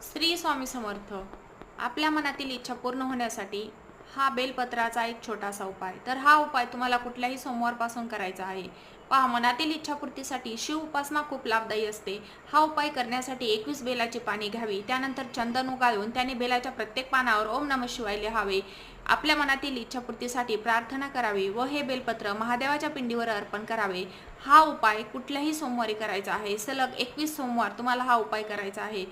श्री स्वामी समर्थ. आपल्या मनातील इच्छा पूर्ण होण्यासाठी हा बेलपत्राचा एक छोटासा उपाय. तर हा उपाय तुम्हाला कुठल्याही सोमवारपासून करायचा आहे. पहा, मनातील इच्छापूर्तीसाठी शिव उपासना खूप लाभदायी असते. हा उपाय करण्यासाठी 21 बेलाची पाने घ्यावी. त्यानंतर चंदन उगाळून त्याने बेलाच्या प्रत्येक पानावर ओम नमः शिवाय लिहावे. आपल्या मनातील इच्छापूर्तीसाठी प्रार्थना करावी व हे बेलपत्र महादेवाच्या पिंडीवर अर्पण करावे. हा उपाय कुठल्याही सोमवारी करायचा आहे. सलग 21 सोमवार तुम्हाला हा उपाय करायचा आहे.